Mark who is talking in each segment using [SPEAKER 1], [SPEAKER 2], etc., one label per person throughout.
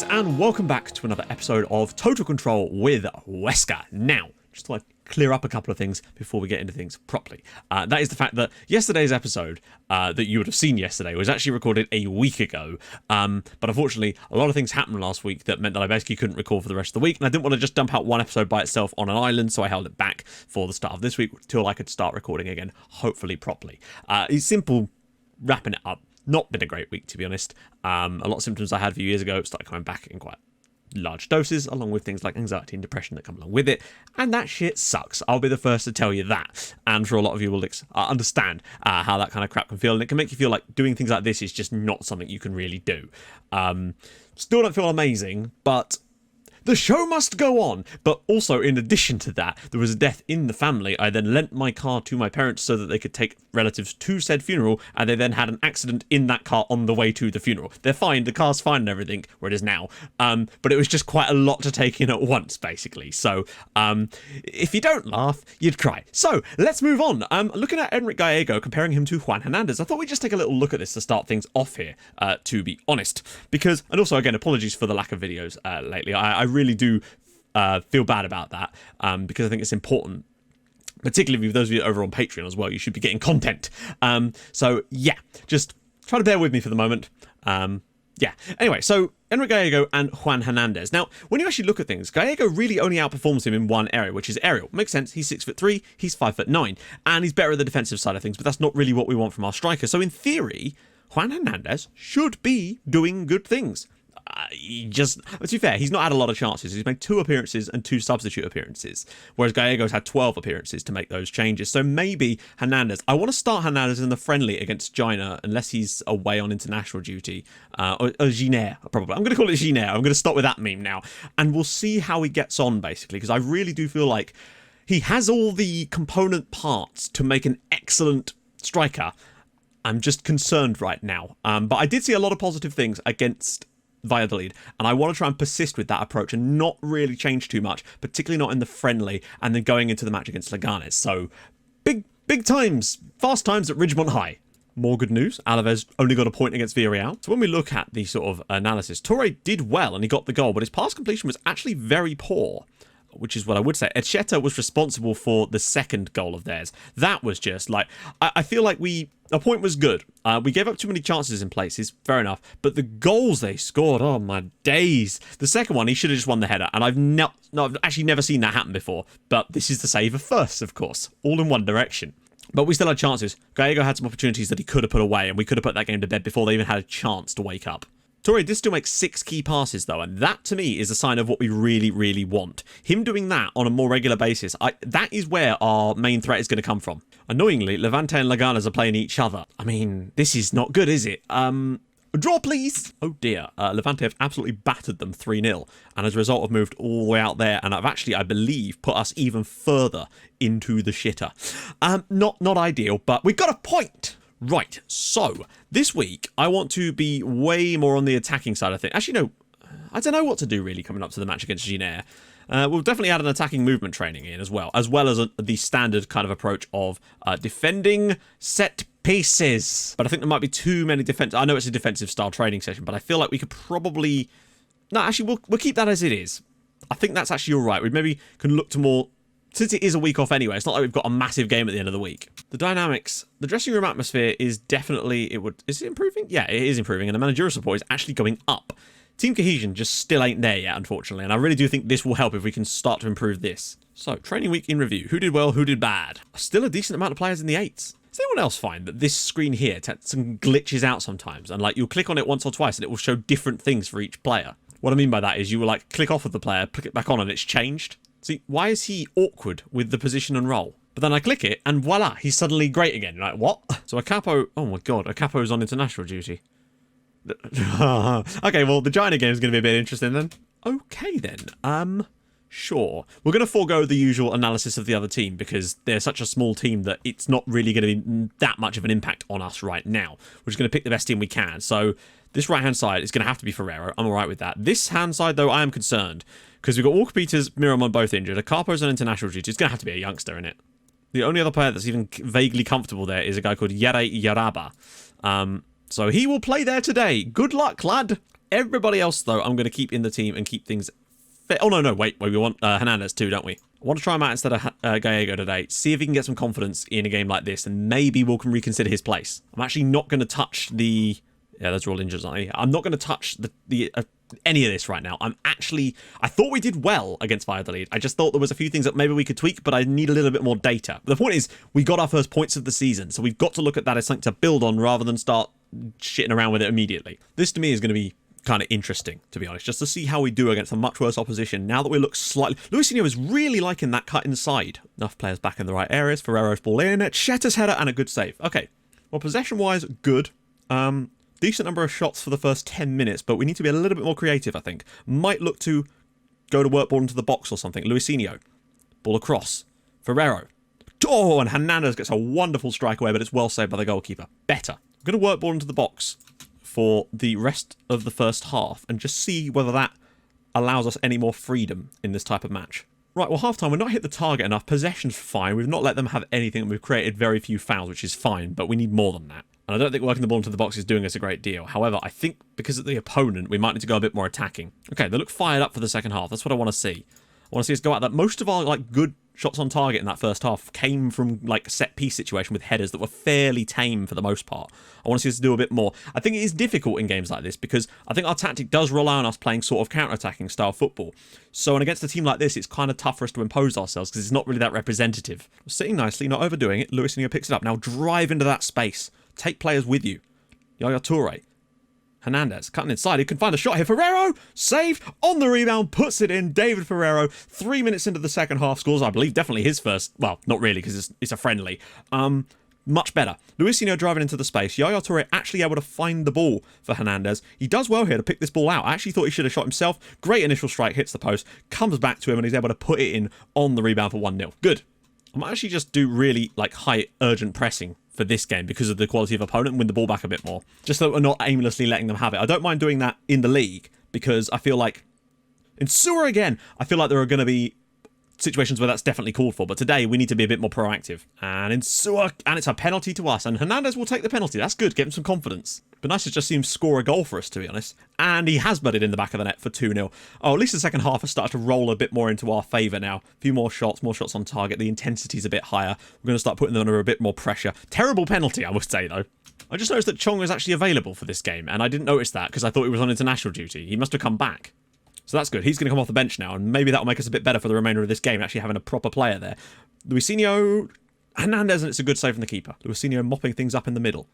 [SPEAKER 1] guys, and welcome back to another episode of Total Control with Huesca. Now, just thought I'd clear up a couple of things before we get into things properly. That is the fact that yesterday's episode, that you would have seen yesterday, was actually recorded a week ago. But unfortunately, a lot of things happened last week that meant that I basically couldn't record for the rest of the week. And I didn't want to just dump out one episode by itself on an island, so I held it back for the start of this week till I could start recording again, hopefully properly. It's simple, wrapping it up. Not been a great week, to be honest. A lot of symptoms I had a few years ago started coming back in quite large doses, along with things like anxiety and depression that come along with it, and that shit sucks. I'll be the first to tell you that, and for a lot of you will understand how that kind of crap can feel, and it can make you feel like doing things like this is just not something you can really do. Still don't feel amazing, but the show must go on. But also, in addition to that, there was a death in the family. I then lent my car to my parents so that they could take relatives to said funeral, and they then had an accident in that car on the way to the funeral. They're fine, the car's fine and everything, where it is now. But it was just quite a lot to take in at once, basically. So, if you don't laugh, you'd cry. So, let's move on. Looking at Enrique Gallego, comparing him to Juan Hernandez, I thought we'd just take a little look at this to start things off here, to be honest. Because, and also, again, apologies for the lack of videos lately. I really do feel bad about that, because I think it's important, particularly with those of you over on Patreon as well. You should be getting content. So yeah, just try to bear with me for the moment. Yeah. Anyway, so Enrique Gallego and Juan Hernandez. Now, when you actually look at things, Gallego really only outperforms him in one area, which is aerial. Makes sense. He's 6'3", he's 5'9", and he's better at the defensive side of things. But that's not really what we want from our striker. So in theory, Juan Hernandez should be doing good things. To be fair, he's not had a lot of chances. He's made 2 appearances and 2 substitute appearances, whereas Gallego's had 12 appearances to make those changes. So maybe Hernandez. I want to start Hernandez in the friendly against Joyner, unless he's away on international duty, or Joyner, probably. I'm going to call it Joyner. I'm going to stop with that meme now, and we'll see how he gets on, basically, because I really do feel like he has all the component parts to make an excellent striker. I'm just concerned right now, but I did see a lot of positive things against Valladolid, and I want to try and persist with that approach and not really change too much, particularly not in the friendly, and then going into the match against Leganes. So big times, fast times at Ridgemont High. More good news, Alaves only got a point against Villarreal. So when we look at the sort of analysis, Torre did well and he got the goal, but his pass completion was actually very poor, which is what I would say. Echeta was responsible for the second goal of theirs. That was just like, I feel like a point was good. We gave up too many chances in places, fair enough. But the goals they scored, oh my days. The second one, he should have just won the header. And I've actually never seen that happen before. But this is the saver first, of course. All in one direction. But we still had chances. Gallego had some opportunities that he could have put away, and we could have put that game to bed before they even had a chance to wake up. Torre did still make 6 key passes, though, and that, to me, is a sign of what we really, really want. Him doing that on a more regular basis, that is where our main threat is going to come from. Annoyingly, Levante and Leganes are playing each other. I mean, this is not good, is it? Draw, please! Oh, dear. Levante have absolutely battered them 3-0, and as a result have moved all the way out there, and have actually, I believe, put us even further into the shitter. Not ideal, but we got a point! Right, so this week I want to be way more on the attacking side of things. Actually, no, I don't know what to do really coming up to the match against Joyner. We'll definitely add an attacking movement training in as well as the standard kind of approach of defending set pieces. But I think there might be too many I know it's a defensive style training session, but I feel like we could probably... No, actually, we'll keep that as it is. I think that's actually all right. We maybe can look to more... Since it is a week off anyway, it's not like we've got a massive game at the end of the week. The dynamics, the dressing room atmosphere is definitely, is it improving? Yeah, it is improving, and the managerial support is actually going up. Team cohesion just still ain't there yet, unfortunately, and I really do think this will help if we can start to improve this. So, training week in review. Who did well, who did bad? Still a decent amount of players in the 8s. Does anyone else find that this screen here some glitches out sometimes, and like you'll click on it once or twice and it will show different things for each player? What I mean by that is you will like click off of the player, click it back on, and it's changed. See, why is he awkward with the position and role? But then I click it, and voila, he's suddenly great again. You're like, what? So a capo... Oh my god, a capo's on international duty. Okay, well, the Joyner game is going to be a bit interesting then. Okay then, sure. We're going to forego the usual analysis of the other team, because they're such a small team that it's not really going to be that much of an impact on us right now. We're just going to pick the best team we can. So this right-hand side is going to have to be Ferrero. I'm alright with that. This hand side, though, I am concerned. Because we've got Walker Peters, Miramon both injured. A Capo's on international duty. It's going to have to be a youngster in it. The only other player that's even vaguely comfortable there is a guy called Yere Yaraba. So he will play there today. Good luck, lad. Everybody else, though, I'm going to keep in the team and keep things fair. Oh, no, wait, we want Hernandez too, don't we? I want to try him out instead of Gallego today, see if he can get some confidence in a game like this, and maybe we can reconsider his place. I'm actually not going to touch the... Yeah, those are all injuries, aren't they? I'm not going to touch any of this right now. I thought we did well against Valladolid. I just thought there was a few things that maybe we could tweak, but I need a little bit more data. But the point is, we got our first points of the season, so we've got to look at that as something to build on rather than start shitting around with it immediately. This, to me, is going to be kind of interesting, to be honest, just to see how we do against a much worse opposition now that we look slightly... Luisinho is really liking that cut inside. Enough players back in the right areas. Ferrero's ball in. Chetta's header and a good save. Okay, well, possession-wise, good. Decent number of shots for the first 10 minutes, but we need to be a little bit more creative, I think. Might look to go to work ball into the box or something. Luisinho. Ball across. Ferrero. Oh, and Hernandez gets a wonderful strike away, but it's well saved by the goalkeeper. Better. I'm going to work ball into the box for the rest of the first half and just see whether that allows us any more freedom in this type of match. Right, well, half-time, we've not hit the target enough. Possession's fine. We've not let them have anything, and we've created very few fouls, which is fine, but we need more than that. And I don't think working the ball into the box is doing us a great deal. However, I think because of the opponent, we might need to go a bit more attacking. Okay, they look fired up for the second half. That's what I want to see. I want to see us go out that. Most of our good shots on target in that first half came from set piece situation with headers that were fairly tame for the most part. I want to see us do a bit more. I think it is difficult in games like this because I think our tactic does rely on us playing sort of counter-attacking style football. So, and against a team like this, it's kind of tough for us to impose ourselves because it's not really that representative. Sitting nicely, not overdoing it. Luisinho picks it up. Now drive into that space. Take players with you. Yaya Toure. Hernandez cutting inside. He can find a shot here. Ferrero saved on the rebound. Puts it in. David Ferrero. 3 minutes into the second half scores. I believe definitely his first. Well, not really because it's a friendly. Much better. Luisinho driving into the space. Yaya Toure actually able to find the ball for Hernandez. He does well here to pick this ball out. I actually thought he should have shot himself. Great initial strike. Hits the post. Comes back to him and he's able to put it in on the rebound for 1-0. Good. I might actually just do really high urgent pressing for this game because of the quality of opponent and win the ball back a bit more. Just so we're not aimlessly letting them have it. I don't mind doing that in the league because I feel like in Sewer again, I feel like there are going to be situations where that's definitely called for. But today we need to be a bit more proactive. And in Sewer, and it's a penalty to us. And Hernandez will take the penalty. That's good. Get him some confidence. But nice to just see him score a goal for us, to be honest. And he has butted in the back of the net for 2-0. Oh, at least the second half has started to roll a bit more into our favour now. A few more shots on target. The intensity's a bit higher. We're going to start putting them under a bit more pressure. Terrible penalty, I must say, though. I just noticed that Chong is actually available for this game. And I didn't notice that because I thought he was on international duty. He must have come back. So that's good. He's going to come off the bench now. And maybe that'll make us a bit better for the remainder of this game, actually having a proper player there. Luisinho, Hernandez, and it's a good save from the keeper. Luisinho mopping things up in the middle.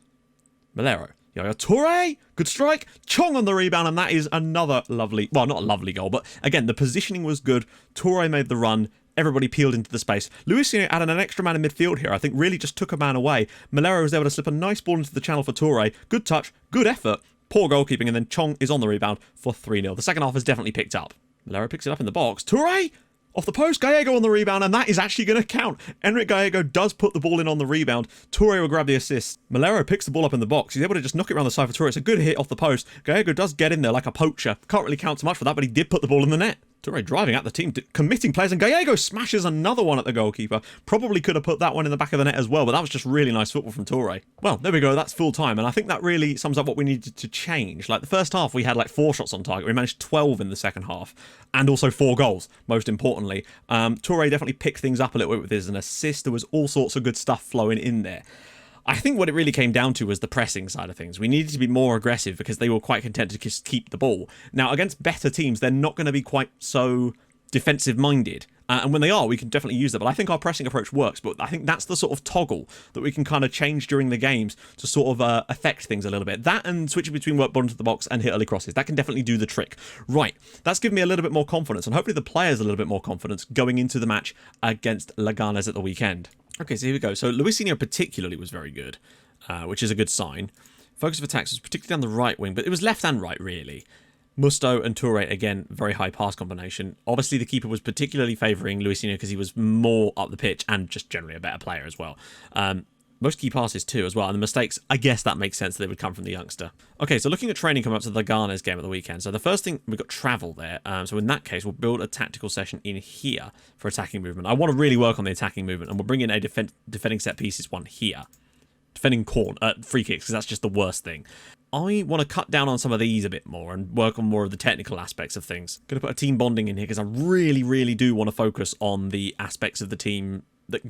[SPEAKER 1] Malero. Yaya Toure, good strike. Chong on the rebound, and that is another lovely, well, not a lovely goal, but again, the positioning was good. Toure made the run. Everybody peeled into the space. Luisinho added an extra man in midfield here. I think really just took a man away. Malero was able to slip a nice ball into the channel for Toure. Good touch, good effort. Poor goalkeeping, and then Chong is on the rebound for 3-0. The second half has definitely picked up. Malero picks it up in the box. Toure! Off the post, Gallego on the rebound, and that is actually going to count. Enric Gallego does put the ball in on the rebound. Toure will grab the assist. Malero picks the ball up in the box. He's able to just knock it around the side for Toure. It's a good hit off the post. Gallego does get in there like a poacher. Can't really count so much for that, but he did put the ball in the net. Toure driving at the team, committing players, and Gallego smashes another one at the goalkeeper. Probably could have put that one in the back of the net as well, but that was just really nice football from Toure. Well, there we go, that's full time, and I think that really sums up what we needed to change. The first half, we had 4 shots on target. We managed 12 in the second half, and also 4 goals, most importantly. Toure definitely picked things up a little bit with his assist. There was all sorts of good stuff flowing in there. I think what it really came down to was the pressing side of things. We needed to be more aggressive because they were quite content to just keep the ball. Now, against better teams, they're not going to be quite so defensive-minded. And when they are, we can definitely use that. But I think our pressing approach works. But I think that's the sort of toggle that we can kind of change during the games to sort of affect things a little bit. That and switching between work ball into the box and hit early crosses. That can definitely do the trick. Right. That's given me a little bit more confidence. And hopefully the players a little bit more confidence going into the match against Leganes at the weekend. Okay, so here we go. So Luisinho particularly was very good, which is a good sign. Focus of attacks was particularly down the right wing, but it was left and right, really. Musto and Toure, again, very high pass combination. Obviously, the keeper was particularly favouring Luisinho because he was more up the pitch and just generally a better player as well. Most key passes too as well, and the mistakes, I guess that makes sense that they would come from the youngster. Okay, so looking at training coming up to the Leganes game at the weekend. So the first thing, we've got travel there. So in that case, we'll build a tactical session in here for attacking movement. I want to really work on the attacking movement, and we'll bring in a defending set pieces one here. Defending free kicks, because that's just the worst thing. I want to cut down on some of these a bit more and work on more of the technical aspects of things. Going to put a team bonding in here because I really, really do want to focus on the aspects of the team,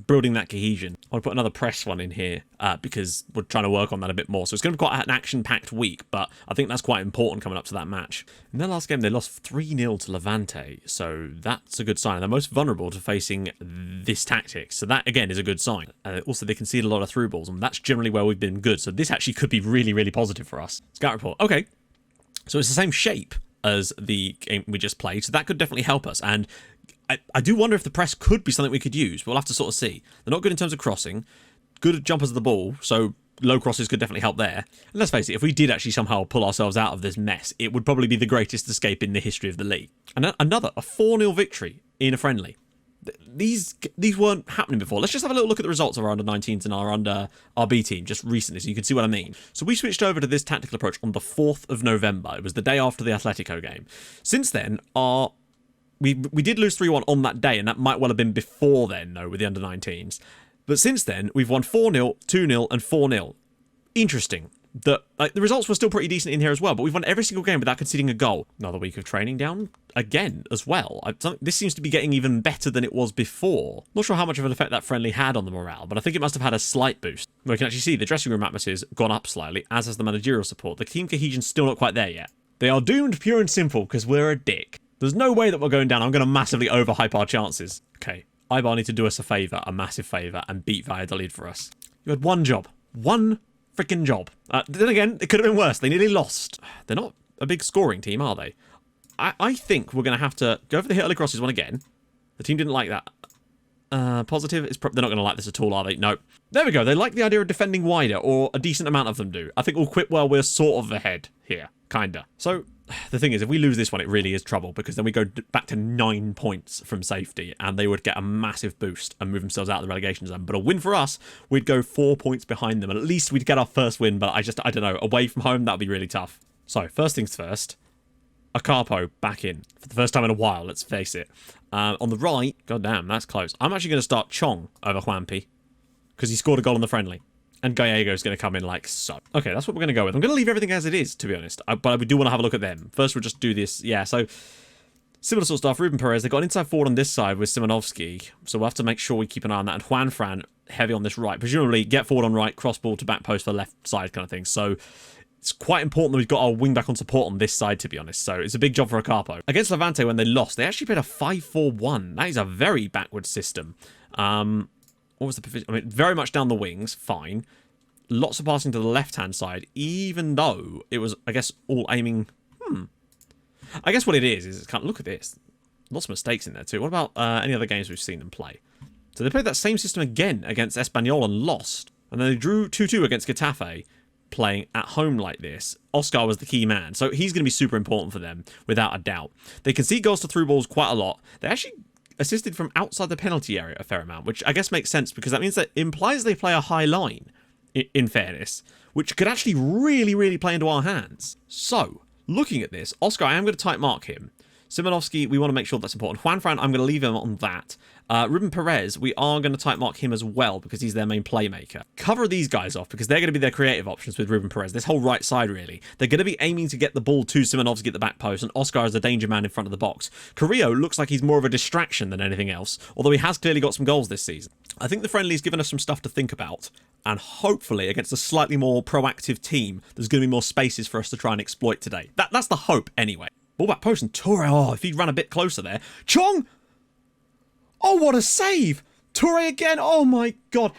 [SPEAKER 1] building that cohesion. I'll put another press one in here because we're trying to work on that a bit more. So it's going to be quite an action-packed week, but I think that's quite important coming up to that match. In their last game, they lost 3-0 to Levante, so that's a good sign. They're most vulnerable to facing this tactic, so that, again, is a good sign. Also, they concede a lot of through balls, and that's generally where we've been good, so this actually could be really, really positive for us. Scout report. Okay, so it's the same shape as the game we just played, so that could definitely help us, and I do wonder if the press could be something we could use. We'll have to sort of see. They're not good in terms of crossing. Good at jumpers of the ball, so low crosses could definitely help there. And let's face it, if we did actually somehow pull ourselves out of this mess, it would probably be the greatest escape in the history of the league. And another, a 4-0 victory in a friendly. These weren't happening before. Let's just have a little look at the results of our under-19s and our under-RB team just recently so you can see what I mean. So we switched over to this tactical approach on the 4th of November. It was the day after the Atletico game. Since then, we did lose 3-1 on that day, and that might well have been before then, though, with the under-19s. But since then, we've won 4-0, 2-0, and 4-0. Interesting. The results were still pretty decent in here as well, but we've won every single game without conceding a goal. Another week of training down again as well. This seems to be getting even better than it was before. Not sure how much of an effect that friendly had on the morale, but I think it must have had a slight boost. We can actually see the dressing room atmosphere's gone up slightly, as has the managerial support. The team cohesion's still not quite there yet. They are doomed pure and simple because we're a dick. There's no way that we're going down. I'm going to massively overhype our chances. Okay, Ibar need to do us a favour, a massive favour, and beat Valladolid for us. You had one job. One freaking job. Then again, it could have been worse. They nearly lost. They're not a big scoring team, are they? I think we're going to have to go for the hit early crosses one again. The team didn't like that. Positive. They're not going to like this at all, are they? No. There we go. They like the idea of defending wider, or a decent amount of them do. I think we'll quit while we're sort of ahead here. Kinda. So, the thing is, if we lose this one, it really is trouble, because then we go back to 9 points from safety, and they would get a massive boost and move themselves out of the relegation zone. But a win for us, we'd go 4 points behind them, and at least we'd get our first win, but I don't know, away from home, that'd be really tough. So, first things first, a Capo back in, for the first time in a while, let's face it. On the right, goddamn, that's close. I'm actually going to start Chong over Juanpi, because he scored a goal on the friendly. And Gallego's going to come in like so. Okay, that's what we're going to go with. I'm going to leave everything as it is, to be honest. But we do want to have a look at them. First, we'll just do this. Yeah, so similar sort of stuff. Ruben Perez, they've got an inside forward on this side with Simonovsky. So we'll have to make sure we keep an eye on that. And Juan Fran, heavy on this right. Presumably, get forward on right, cross ball to back post for left side kind of thing. So it's quite important that we've got our wing back on support on this side, to be honest. So it's a big job for a Capo. Against Levante, when they lost, they actually played a 5-4-1. That is a very backward system. What was the position? I mean, very much down the wings, fine. Lots of passing to the left-hand side, even though it was, I guess, all aiming... I guess what it is it's kind of, look at this. Lots of mistakes in there too. What about any other games we've seen them play? So they played that same system again against Espanyol and lost. And then they drew 2-2 against Getafe, playing at home like this. Oscar was the key man, so he's going to be super important for them, without a doubt. They concede goals to through balls quite a lot. They actually assisted from outside the penalty area a fair amount, which I guess makes sense because that means that implies they play a high line, in fairness, which could actually really, really play into our hands. So, looking at this, Oscar, I am going to type mark him. Simonovsky, we want to make sure that's important. Juan Fran, I'm going to leave him on that. Ruben Perez, we are going to type mark him as well because he's their main playmaker. Cover these guys off because they're going to be their creative options with Ruben Perez. This whole right side, really. They're going to be aiming to get the ball to Simonovsky at the back post, and Oscar is a danger man in front of the box. Carrillo looks like he's more of a distraction than anything else, although he has clearly got some goals this season. I think the friendly's given us some stuff to think about, and hopefully against a slightly more proactive team, there's going to be more spaces for us to try and exploit today. That's the hope, anyway. Ball back post and Toure. Oh, if he'd run a bit closer there. Chong! Oh, what a save! Toure again. Oh, my God.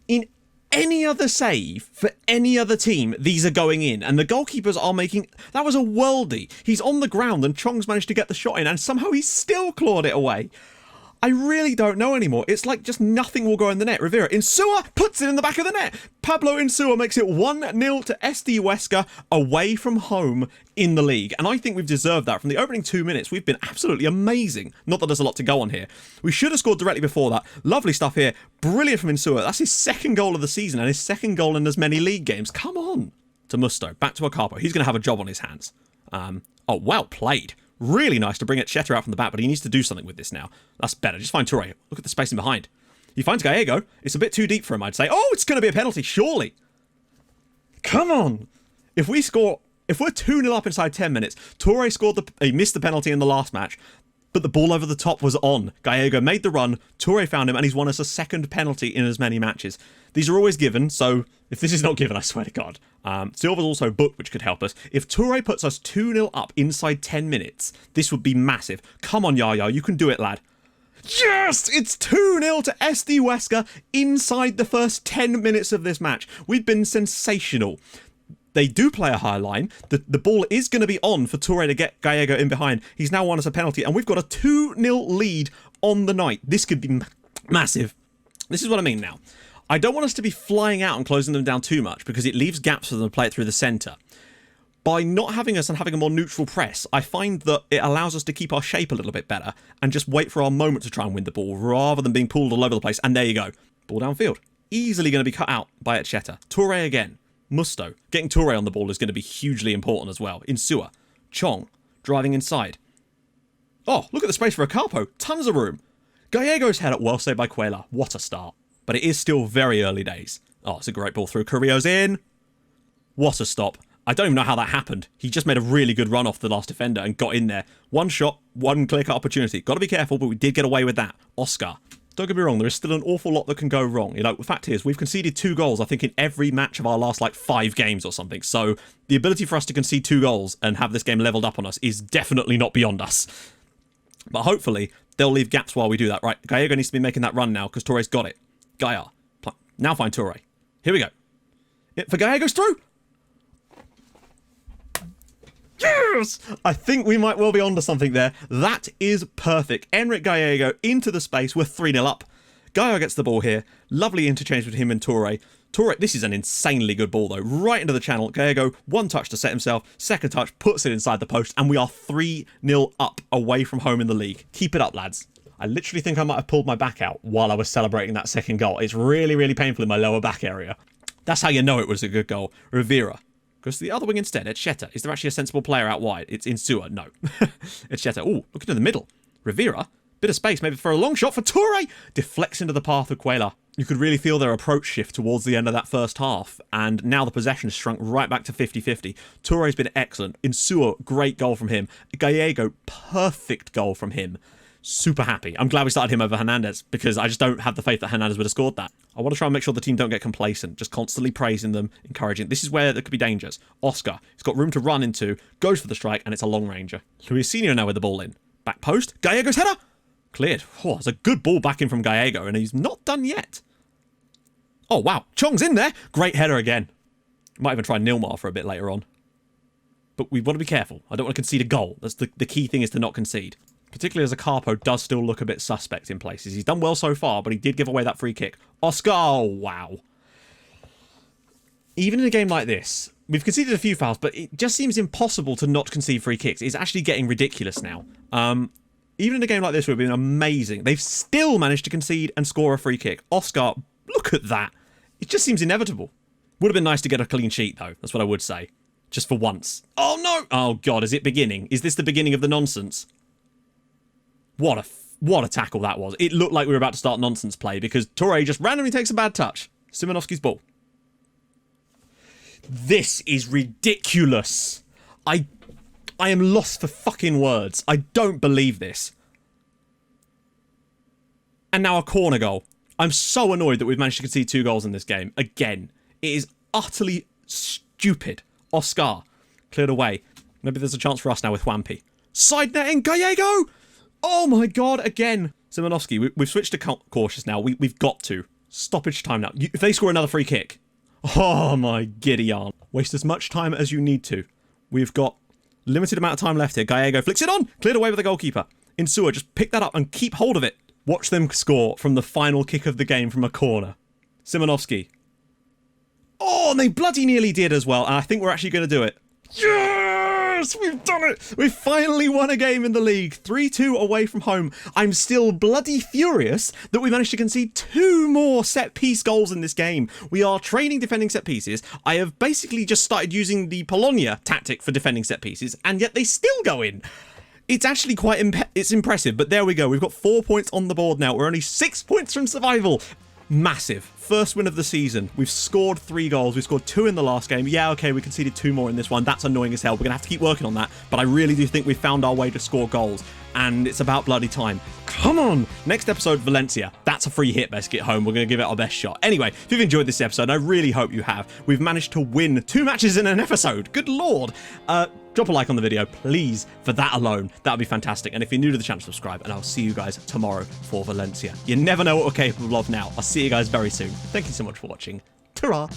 [SPEAKER 1] In any other save for any other team, these are going in. And the goalkeepers are making... That was a worldie. He's on the ground and Chong's managed to get the shot in and somehow he's still clawed it away. I really don't know anymore. It's like just nothing will go in the net. Rivera Insua puts it in the back of the net. Pablo Insua makes it 1-0 to SD Huesca away from home in the league. And I think we've deserved that. From the opening 2 minutes, we've been absolutely amazing. Not that there's a lot to go on here. We should have scored directly before that. Lovely stuff here. Brilliant from Insua. That's his second goal of the season and his second goal in as many league games. Come on. To Musto. Back to Acapo. He's going to have a job on his hands. Oh, well played. Really nice to bring Etcheta out from the back, but he needs to do something with this now. That's better. Just find Toure. Look at the spacing behind. He finds Gallego. It's a bit too deep for him, I'd say. Oh, it's going to be a penalty, surely. Come on. If we're 2-0 up inside 10 minutes, Toure he missed the penalty in the last match, but the ball over the top was on. Gallego made the run, Toure found him, and he's won us a second penalty in as many matches. These are always given, so if this is not given, I swear to God. Silva's also booked, which could help us. If Toure puts us 2-0 up inside 10 minutes, this would be massive. Come on, Yaya, you can do it, lad. Yes! It's 2-0 to SD Huesca inside the first 10 minutes of this match. We've been sensational. They do play a high line. The ball is going to be on for Toure to get Gallego in behind. He's now won us a penalty, and we've got a 2-0 lead on the night. This could be massive. This is what I mean now. I don't want us to be flying out and closing them down too much because it leaves gaps for them to play it through the centre. By not having us and having a more neutral press, I find that it allows us to keep our shape a little bit better and just wait for our moment to try and win the ball rather than being pulled all over the place. And there you go. Ball downfield. Easily going to be cut out by Etcheta. Toure again. Musto. Getting Toure on the ball is going to be hugely important as well. Insua. Chong. Driving inside. Oh, look at the space for a Capo. Tons of room. Gallego's head up. Well saved by Cuela. What a start. But it is still very early days. Oh, it's a great ball through. Carrillo's in. What a stop. I don't even know how that happened. He just made a really good run off the last defender and got in there. One shot, one clear-cut opportunity. Got to be careful, but we did get away with that. Oscar. Don't get me wrong, there is still an awful lot that can go wrong. You know, the fact is, we've conceded 2 goals, I think, in every match of our last, 5 games or something. So the ability for us to concede 2 goals and have this game leveled up on us is definitely not beyond us. But hopefully, they'll leave gaps while we do that. Right, Gallego needs to be making that run now because Toure's got it. Gaia. Now find Toure. Here we go. For Gallego's through. Yes! I think we might well be onto something there. That is perfect. Enric Gallego into the space. We're 3-0 up. Gaia gets the ball here. Lovely interchange with him and Toure. Toure, this is an insanely good ball though. Right into the channel. Gallego, 1 touch to set himself. 2nd touch, puts it inside the post. And we are 3-0 up away from home in the league. Keep it up, lads. I literally think I might have pulled my back out while I was celebrating that 2nd goal. It's really, really painful in my lower back area. That's how you know it was a good goal. Rivera goes to the other wing instead. Etcheta. Is there actually a sensible player out wide? It's Insua. No. Etcheta. Oh, look into the middle. Rivera. Bit of space. Maybe for a long shot for Toure. Deflects into the path of Cuela. You could really feel their approach shift towards the end of that first half. And now the possession has shrunk right back to 50-50. Toure's been excellent. Insua, great goal from him. Gallego, perfect goal from him. Super happy. I'm glad we started him over Hernandez because I just don't have the faith that Hernandez would have scored that. I want to try and make sure the team don't get complacent, just constantly praising them, encouraging. This is where there could be dangers. Oscar, he's got room to run into, goes for the strike, and it's a long ranger. Luisinho now with the ball in. Back post, Gallego's header! Cleared. Oh, it's a good ball back in from Gallego, and he's not done yet. Oh, wow. Chong's in there. Great header again. Might even try Nilmar for a bit later on. But we've got to be careful. I don't want to concede a goal. That's the key thing is to not concede. Particularly as a Capo does still look a bit suspect in places. He's done well so far, but he did give away that free kick. Oscar, oh, wow. Even in a game like this, we've conceded a few fouls, but it just seems impossible to not concede free kicks. It's actually getting ridiculous now. Even in a game like this, we've been amazing. They've still managed to concede and score a free kick. Oscar, look at that. It just seems inevitable. Would have been nice to get a clean sheet, though. That's what I would say. Just for once. Oh, no. Oh, God, is it beginning? Is this the beginning of the nonsense? What a tackle that was. It looked like we were about to start nonsense play because Toure just randomly takes a bad touch. Simonovski's ball. This is ridiculous. I am lost for fucking words. I don't believe this. And now a corner goal. I'm so annoyed that we've managed to concede 2 goals in this game. Again. It is utterly stupid. Oscar. Cleared away. Maybe there's a chance for us now with Juanpi. Side netting. Gallego! Oh my God, again. Simonovski, we've switched to cautious now. We've got to. Stoppage time now. If they score another free kick. Oh my giddy aunt. Waste as much time as you need to. We've got limited amount of time left here. Gallego flicks it on. Cleared away with the goalkeeper. Insua, just pick that up and keep hold of it. Watch them score from the final kick of the game from a corner. Simonovski. Oh, and they bloody nearly did as well. And I think we're actually going to do it. Yes! We've done it! We've finally won a game in the league. 3-2 away from home. I'm still bloody furious that we managed to concede 2 more set-piece goals in this game. We are training defending set-pieces. I have basically just started using the Polonia tactic for defending set-pieces, and yet they still go in. It's actually quite it's impressive, but there we go. We've got 4 points on the board now. We're only 6 points from survival. massive. First win of the season. We've scored 3 goals. We scored 2 in the last game. Yeah, okay, we conceded 2 more in this one. That's annoying as hell. We're going to have to keep working on that. But I really do think we found our way to score goals. And it's about bloody time. Come on! Next episode, Valencia. That's a free hit, basically, at home. We're going to give it our best shot. Anyway, if you've enjoyed this episode, I really hope you have. We've managed to win 2 matches in an episode. Good lord! Drop a like on the video, please, for that alone. That would be fantastic. And if you're new to the channel, subscribe. And I'll see you guys tomorrow for Valencia. You never know what we're capable of now. I'll see you guys very soon. Thank you so much for watching. Ta-ra!